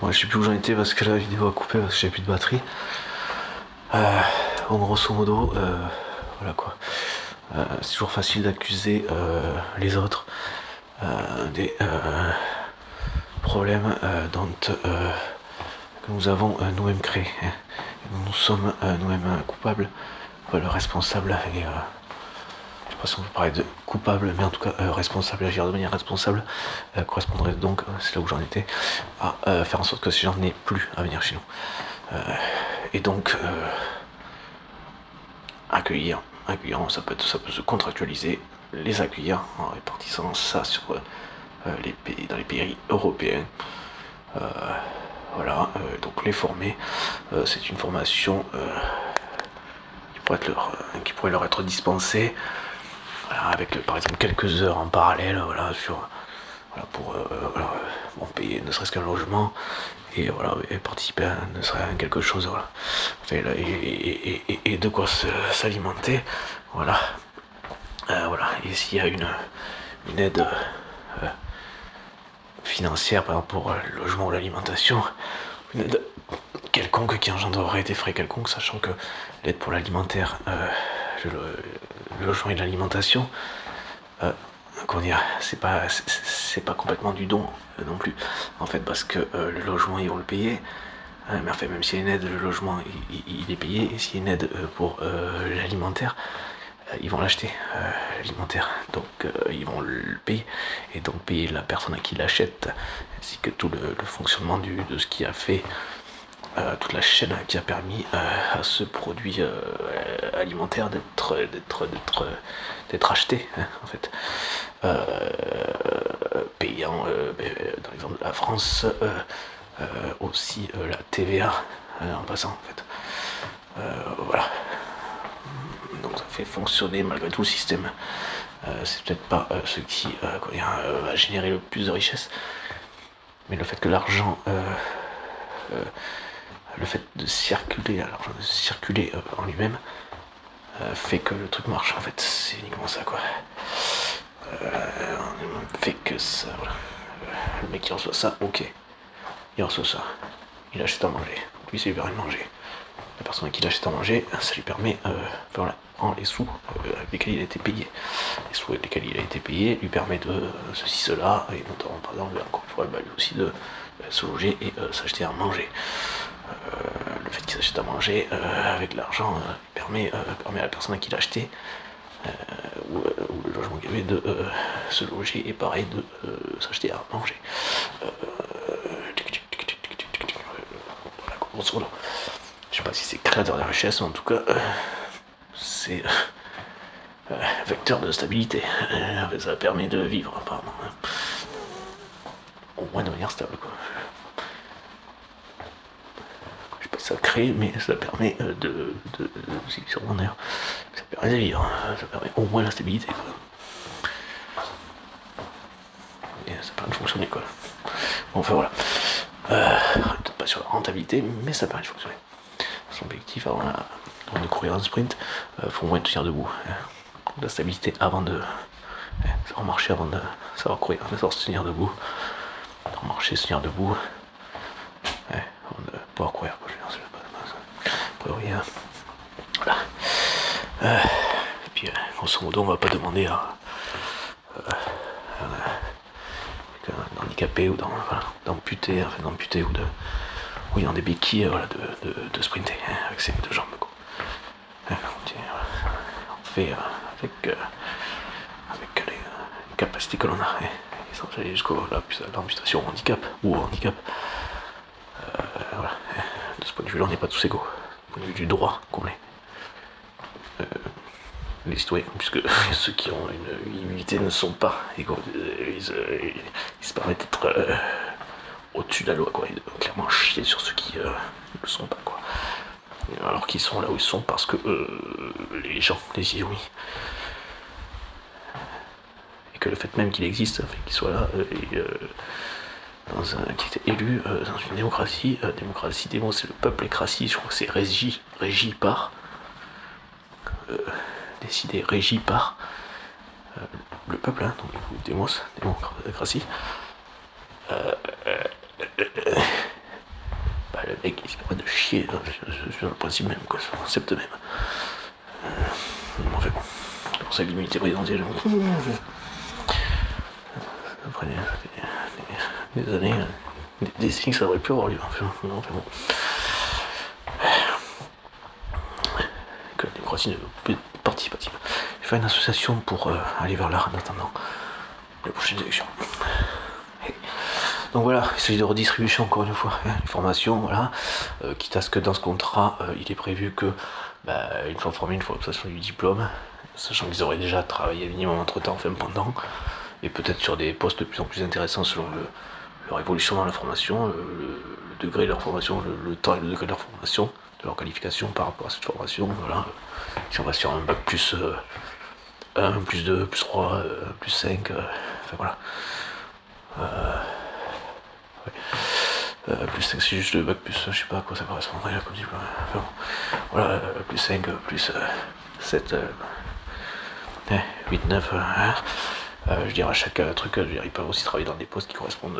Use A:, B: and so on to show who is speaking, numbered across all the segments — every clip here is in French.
A: Bon, je sais plus où j'en étais parce que la vidéo a coupé parce que j'avais plus de batterie. En grosso modo, voilà quoi. C'est toujours facile d'accuser les autres des problèmes dont que nous avons nous-mêmes créés. Hein. Nous sommes nous-mêmes coupables, le responsable. Et, je sais pas si on peut parler de coupable, mais en tout cas responsable, agir de manière responsable correspondrait donc, c'est là où j'en étais, à faire en sorte que ces gens n'aient plus à venir chez nous. Et donc accueillir, ça peut se contractualiser, les accueillir en répartissant ça sur les pays, dans les pays européens. Voilà, donc les former, c'est une formation qui pourrait leur être dispensée, voilà, avec par exemple quelques heures en parallèle, voilà, pour bon, payer ne serait-ce qu'un logement et voilà, et participer à ne serait-ce qu'à quelque chose, voilà, et de quoi s'alimenter, voilà, voilà. Et s'il y a une aide financière, par exemple pour le logement ou l'alimentation, une aide quelconque qui engendrerait des frais quelconques, sachant que l'aide pour l'alimentaire, le logement et l'alimentation, comment dire, c'est pas complètement du don non plus, en fait, parce que le logement ils vont le payer, mais en fait même s'il y a une aide, le logement il est payé, et s'il y a une aide pour l'alimentaire, ils vont l'acheter, l'alimentaire, donc ils vont le payer, et donc payer la personne à qui l'achète, ainsi que tout le fonctionnement de ce qui a fait toute la chaîne qui a permis à ce produit alimentaire d'être acheté, hein, en fait. Payant, dans l'exemple de la France, aussi la TVA en passant, en fait. Voilà. Donc ça fait fonctionner malgré tout le système. C'est peut-être pas ce qui va générer le plus de richesse, mais le fait que l'argent le fait de circuler, l'argent de circuler en lui-même fait que le truc marche, en fait, c'est uniquement ça, quoi. Fait que ça, voilà. Le mec qui reçoit ça, ok, il reçoit ça, il achète à manger, lui ça lui permet de manger. La personne qui l'achète à manger, ça lui permet, voilà, prend les sous avec lesquels il a été payé. Les sous avec lesquels il a été payé lui permet de ceci, cela, et notamment par exemple, encore une fois, lui aussi de se loger et s'acheter à manger. Le fait qu'il s'achète à manger avec l'argent permet à la personne à qui l'a acheté ou le logement qu'il avait de se loger et pareil de s'acheter à manger. Voilà, grosso modo. Je sais pas si c'est créateur de richesse, mais en tout cas c'est vecteur de stabilité. Ça permet de vivre apparemment. Au moins de manière stable, quoi. Ça crée, mais ça permet c'est sûrement d'ailleurs, ça permet de vivre, ça permet au moins la stabilité, quoi. Et ça permet de fonctionner, quoi. Bon, enfin voilà. Peut-être pas sur la rentabilité, mais ça permet de fonctionner. Son objectif avant de courir un sprint, faut au moins tenir debout. La stabilité avant de savoir marcher, avant de savoir courir, de savoir se tenir debout. Marcher, se tenir debout. Avant de pouvoir courir, quoi. Voilà. Et puis, grosso modo, on va pas demander à un handicapé ou d'amputé, enfin d'amputé ou dans des béquilles, voilà, de sprinter avec ses deux jambes, quoi. On fait avec les capacités que l'on a, et sans aller jusqu'à l'amputation ou au handicap. Voilà. De ce point de vue-là, on n'est pas tous égaux. Du point de vue du droit qu'on est. Les citoyens, puisque ceux qui ont une immunité ne sont pas égaux. Ils se permettent d'être au-dessus de la loi, quoi. Ils doivent clairement chier sur ceux qui ne le sont pas, quoi. Alors qu'ils sont là où ils sont parce que les gens les y ont mis. Et que le fait même qu'il existe, fait qu'il soit là, qui était élu dans une démocratie, démo c'est le peuple, écratie, je crois que c'est régi par, décidé, régi par le peuple, hein, donc démocratie, mec qui se permet de chier sur le principe même, quoi, sur le concept même. En fait, bon, c'est pour ça que l'immunité présidentielle, après des années, des décennies, ça aurait pu avoir lieu. Enfin, bon. Que la démocratie ne peut être participative. Je vais faire une association pour aller vers l'art en attendant les prochaines élections. Donc voilà, il s'agit de redistribution encore une fois, hein, formation, voilà. Quitte à ce que dans ce contrat, il est prévu que, une fois formé, une fois l'obtention du diplôme, sachant qu'ils auraient déjà travaillé minimum entre temps, enfin pendant, et peut-être sur des postes de plus en plus intéressants selon leur évolution dans la formation, le degré de leur formation, le temps et le degré de leur formation, de leur qualification par rapport à cette formation, voilà. Si on va sur un bac plus 1, plus 2, plus 3, plus 5, enfin voilà. Plus 5, c'est juste le bac plus, je sais pas à quoi ça correspondrait là comme diplôme. Enfin, bon. Voilà, plus 5, plus 7, 8, 9, je dirais à chaque truc, je dirais, ils peuvent aussi travailler dans des postes qui correspondent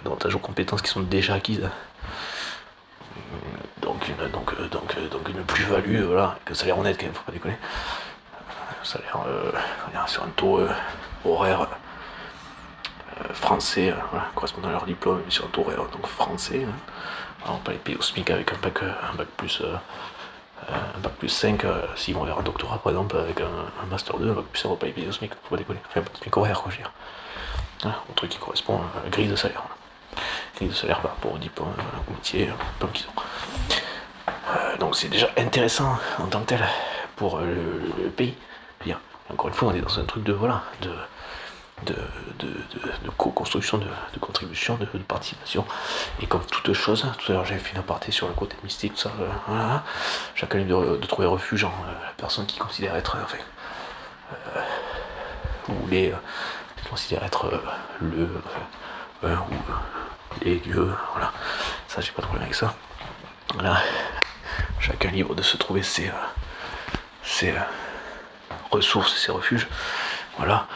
A: davantage aux compétences qui sont déjà acquises. Donc une plus-value, voilà, que salaire honnête quand même, faut pas déconner. Salaire sur un taux horaire français, voilà, correspondant à leur diplôme, mais sur un taux horaire donc français. Hein. Alors, on peut les payer au SMIC avec un bac plus 5, s'ils vont vers un doctorat par exemple, avec un master 2, un bac plus 5, on va pas les payer au SMIC, faut pas déconner. Enfin, un SMIC horaire, quoi, je veux dire. Voilà, un truc qui correspond à la grille de salaire. Voilà. Grille de salaire par rapport au diplôme, au métier, diplôme qu'ils ont. Donc c'est déjà intéressant en tant que tel pour le pays. Je veux dire, encore une fois, on est dans un truc de co-construction, de contribution, de participation. Et comme toute chose, tout à l'heure j'avais fait une aparté sur le côté mystique, tout ça, voilà. Chacun libre de trouver refuge en la personne qui considère être, ou les qui considère être ou les dieux, voilà. Ça, j'ai pas de problème avec ça. Voilà. Chacun libre de se trouver ses ressources, ses refuges, voilà.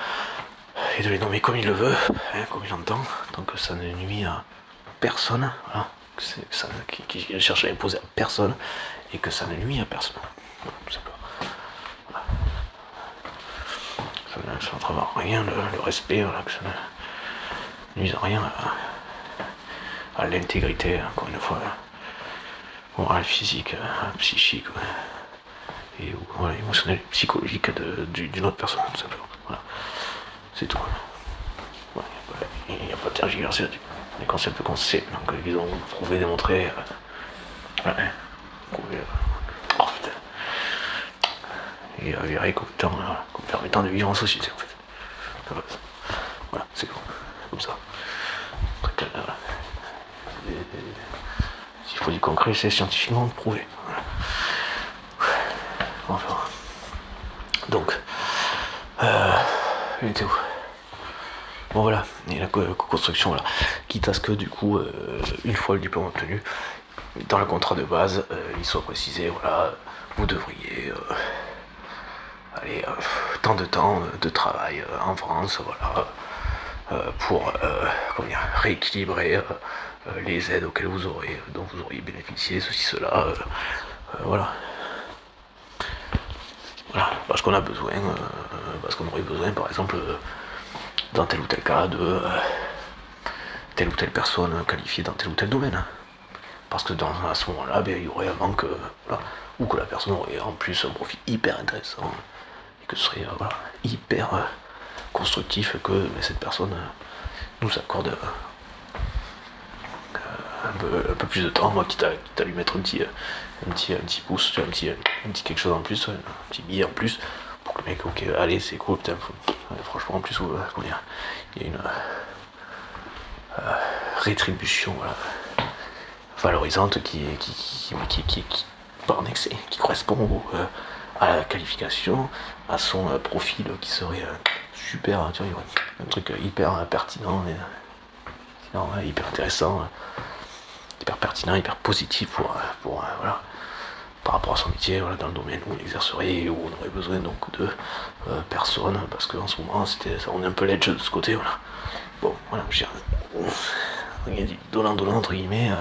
A: Et de les nommer comme il le veut, hein, comme il entend, tant que ça ne nuit à personne, voilà, que c'est ça qui cherche à imposer à personne, et que ça ne nuit à personne. Voilà, tout simplement. Voilà. Ça n'entrave à rien, le respect, voilà, que ça ne nuise à rien à l'intégrité, encore une fois, morale, physique, psychique, et voilà, émotionnelle, psychologique d'une autre personne, tout simplement. Voilà. C'est tout. Il n'y a pas de tergiversé là-dessus. Les concepts qu'on sait, donc ils ont prouvé, démontré. Prouvé. Oh putain. Et avéré comme permettant de vivre en société en fait. Voilà, c'est cool. Comme ça. S'il faut du concret, c'est scientifiquement prouvé. Voilà. Enfin. Donc. Il était où? Bon voilà, et la construction, voilà. Quitte à ce que du coup, une fois le diplôme obtenu, dans le contrat de base, il soit précisé, voilà, vous devriez aller tant de temps de travail en France, voilà, pour rééquilibrer les aides auxquelles dont vous auriez bénéficié, ceci, cela, voilà. Voilà, parce qu'on a besoin, parce qu'on aurait besoin, par exemple, dans tel ou tel cas, de telle ou telle personne qualifiée dans tel ou tel domaine. Parce que à ce moment-là, il y aurait un manque, voilà, ou que la personne aurait en plus un profil hyper intéressant, et que ce serait hyper constructif que cette personne nous accorde un peu plus de temps, moi, quitte à lui mettre un petit pouce, un petit quelque chose en plus, un petit billet en plus, pour que le mec, ok, allez, c'est cool, putain, franchement, en plus, comment dire, il y a une rétribution, voilà, valorisante qui par un excès, qui correspond à la qualification, à son profil qui serait super, tu vois, un truc hyper pertinent, hyper intéressant, hyper pertinent, hyper positif pour voilà, par rapport à son métier, voilà, dans le domaine où on exercerait et où on aurait besoin donc de personnes, parce qu'en ce moment on est un peu l'edge de ce côté, voilà. Bon, voilà, je dirais, donnant entre guillemets,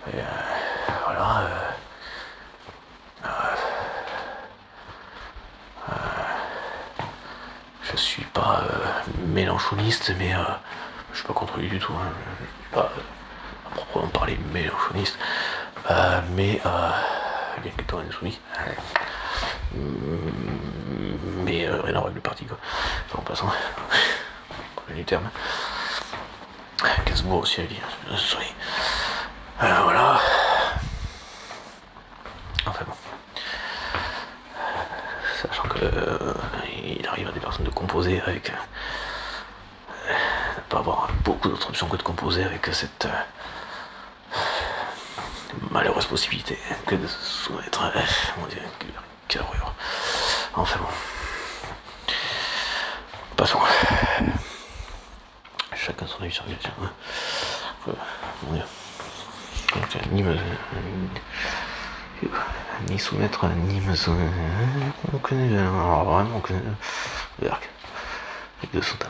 A: Et voilà. Je suis pas mélanchoniste, mais je suis pas contre lui du tout. Hein. Je suis pas à proprement parler mélanchoniste, mais bien qu'étant insoumis. Mais rien à voir avec le parti, quoi. En passant, du terme. Gainsbourg aussi, elle dit. Voilà. Enfin bon. Sachant que il arrive à des personnes de composer avec. Pas avoir beaucoup d'autres options que de composer avec cette malheureuse possibilité que de se soumettre. Mon dieu, quelle horreur. Enfin bon. Passons. Chacun son avis sur la question. Mon dieu. Ni soumettre, ni me soumettre. On connaît. Alors vraiment, on connaît. Berk. Les deux sont à.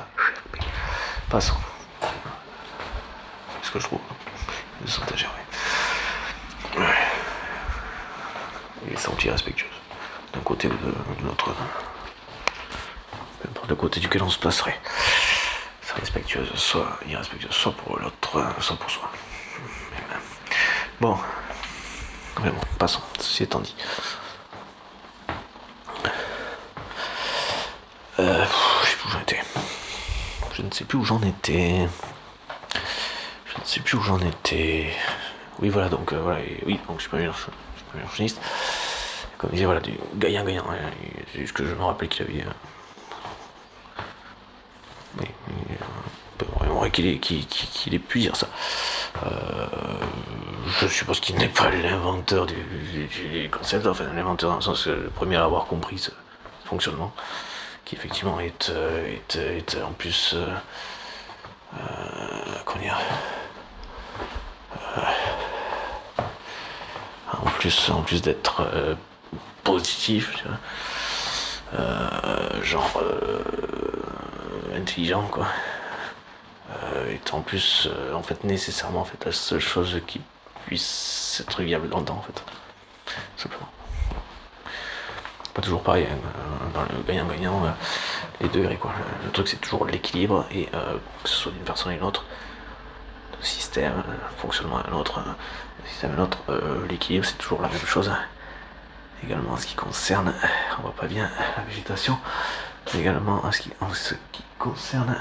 A: Passons. C'est ce que je trouve. Les deux sont à gérer. Ils sont irrespectueux. D'un côté ou de l'autre. Peu importe le côté duquel on se placerait. Soit respectueuse, soit irrespectueuse, soit pour l'autre, soit pour soi. Bon. Mais bon, passons, ceci étant dit. Je ne sais plus où j'en étais. Je ne sais plus où j'en étais. Oui, voilà, donc, voilà, oui, donc je suis pas mélanchoniste. Comme je disais, voilà, du gagnant-gagnant. C'est juste que je me rappelle qu'il avait. Oui, on aurait qu'il ait pu dire ça. Je suppose qu'il n'est pas l'inventeur du concept, enfin l'inventeur dans le sens le premier à avoir compris ce fonctionnement, qui effectivement est en plus comment dire, en plus d'être positif, tu vois, genre intelligent, quoi. Est en plus en fait nécessairement en fait la seule chose qui puisse être viable longtemps, en fait, simplement. Pas toujours pareil, hein, dans le gagnant-gagnant, les degrés, quoi. Le truc c'est toujours l'équilibre, et que ce soit d'une personne à une autre, de système, fonctionnement à un autre, système à un autre, l'équilibre c'est toujours la même chose. Également en ce qui concerne, on voit pas bien la végétation, mais également en ce qui concerne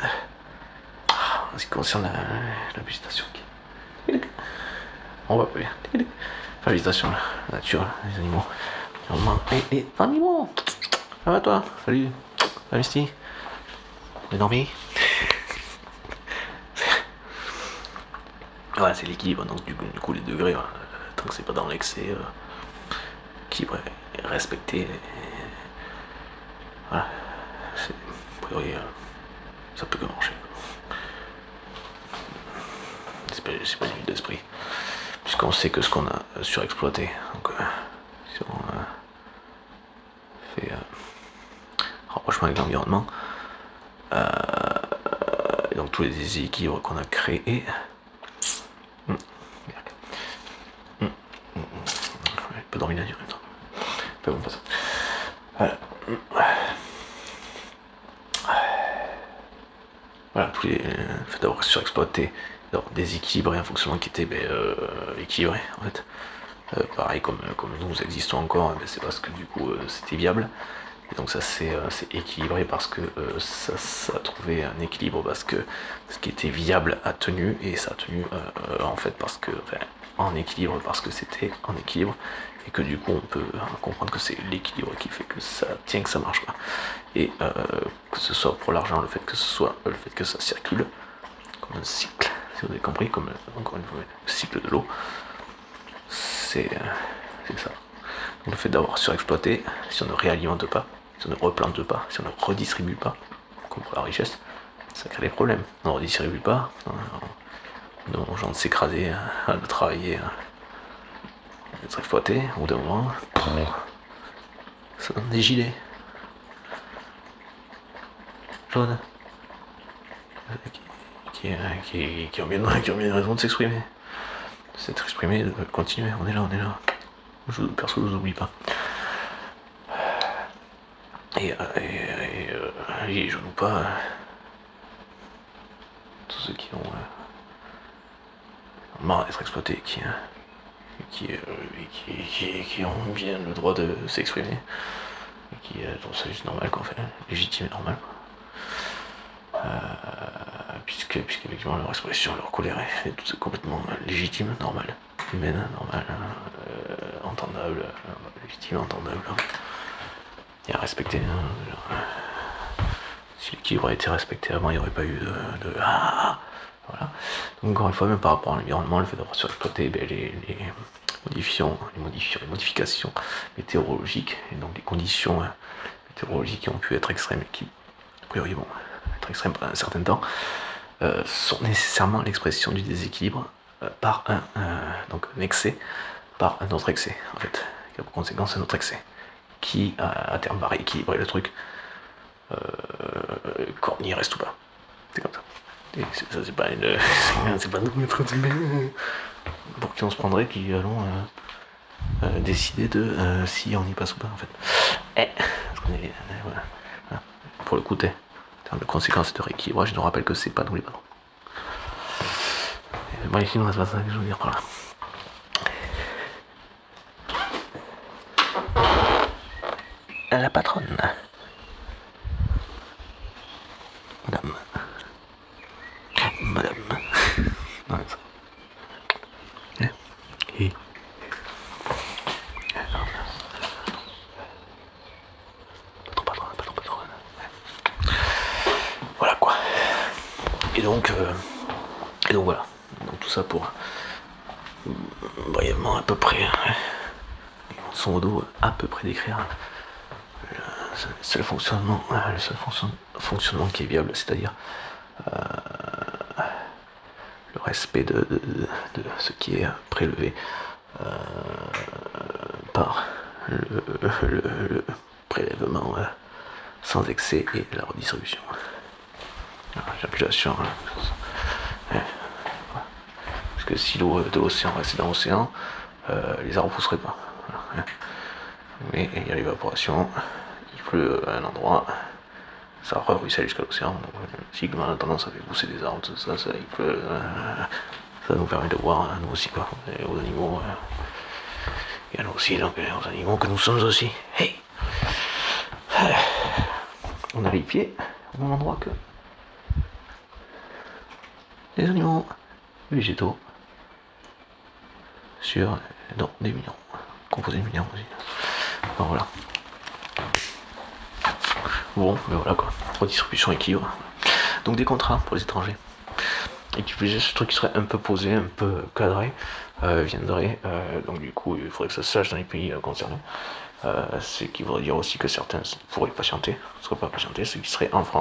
A: la végétation. On voit pas bien. La végétation, la nature, les animaux. Les animaux. Ça va toi? Salut. Salut Misty. T'as dormi? Voilà, c'est l'équilibre, donc du coup les degrés, tant que c'est pas dans l'excès, l'équilibre est respecté. Voilà. A priori, ça peut que marcher. C'est pas une vue d'esprit. Puisqu'on sait que ce qu'on a surexploité. Donc, si on fait rapprochement avec l'environnement, et donc tous les déséquilibres qu'on a créés. Pas dormir la nuit en même temps. Pas bon, pas ça. Voilà. Voilà, tous les fait d'avoir surexploité, d'avoir déséquilibré un fonctionnement qui était équilibré, en fait. Pareil, comme nous existons encore, c'est parce que du coup c'était viable. Et donc ça c'est équilibré parce que ça a trouvé un équilibre, parce que ce qui était viable a tenu, et ça a tenu en fait parce que, en équilibre, parce que c'était en équilibre, et que du coup on peut comprendre que c'est l'équilibre qui fait que ça tient, que ça marche, quoi. Et que ce soit pour l'argent, le fait que ça circule comme un cycle, si vous avez compris, comme encore une fois le cycle de l'eau, c'est ça. Donc le fait d'avoir surexploité, si on ne réalimente pas, si on ne replante pas, si on ne redistribue pas, comme pour la richesse, ça crée des problèmes. On ne redistribue pas, on demande aux gens de s'écraser, de travailler, d'être exploité, au bout d'un moment, ça donne des gilets jaunes qui ont bien raison de s'exprimer. s'être exprimé, de continuer, on est là. Perso, je vous oublie pas. Et je n'oublie pas tous ceux qui ont marre d'être exploités, qui ont bien le droit de s'exprimer, et qui trouvent ça juste normal, quoi, en fait, légitime et normal. Puisque effectivement leur expression, leur colère est tout complètement légitime, normale, humaine, normale, entendable, légitime, entendable, et à respecter. Genre, si l'équilibre a été respecté avant, il n'y aurait pas eu de voilà. Donc encore une fois, même par rapport à l'environnement, le fait d'avoir surexploité les modifications météorologiques, et donc les conditions météorologiques qui ont pu être extrêmes et qui, a priori, vont être extrêmes pendant un certain temps, sont nécessairement l'expression du déséquilibre par un excès, par un autre excès, en fait, qui a pour conséquence un autre excès, qui à terme va rééquilibrer le truc, quand on y reste ou pas. C'est comme ça. Et ça, c'est pas une. C'est pas nous mettre pour qui on se prendrait, qui allons décider de si on y passe ou pas, en fait. Parce qu'on est. Voilà. Pour le coup, en termes de conséquences de rééquilibrage, je nous rappelle que c'est pas nous les patrons. Bon, ici, c'est pas ça que je veux dire par là. La patronne. Madame. Non, ça. Et. Patronne. Voilà quoi. Et donc voilà. Donc tout ça pour brièvement à peu près, son modo à peu près décrire le seul fonctionnement qui est viable, c'est-à-dire le respect de ce qui est prélevé par le prélèvement sans excès et la redistribution. J'appuie sur parce que si l'eau de l'océan restait dans l'océan, les arbres pousseraient pas. Voilà. Mais il y a l'évaporation, il pleut à un endroit, ça ruisselle jusqu'à l'océan, donc le cycle a tendance à faire pousser des arbres, tout ça, il pleut, ça nous permet de voir, nous aussi, quoi, et aux animaux, et à nous aussi, donc aux animaux que nous sommes aussi. Hey, on a les pieds au même endroit que les animaux végétaux sur des millions, composés de millions aussi. Bon, voilà. Bon, mais voilà quoi, redistribution, équilibre. Donc des contrats pour les étrangers. Et qui plus ce truc qui serait un peu posé, un peu cadré, viendrait, donc du coup il faudrait que ça se sache dans les pays concernés. Ce qui voudrait dire aussi que certains pourraient patienter, ne seraient pas patientés, ceux qui seraient en France.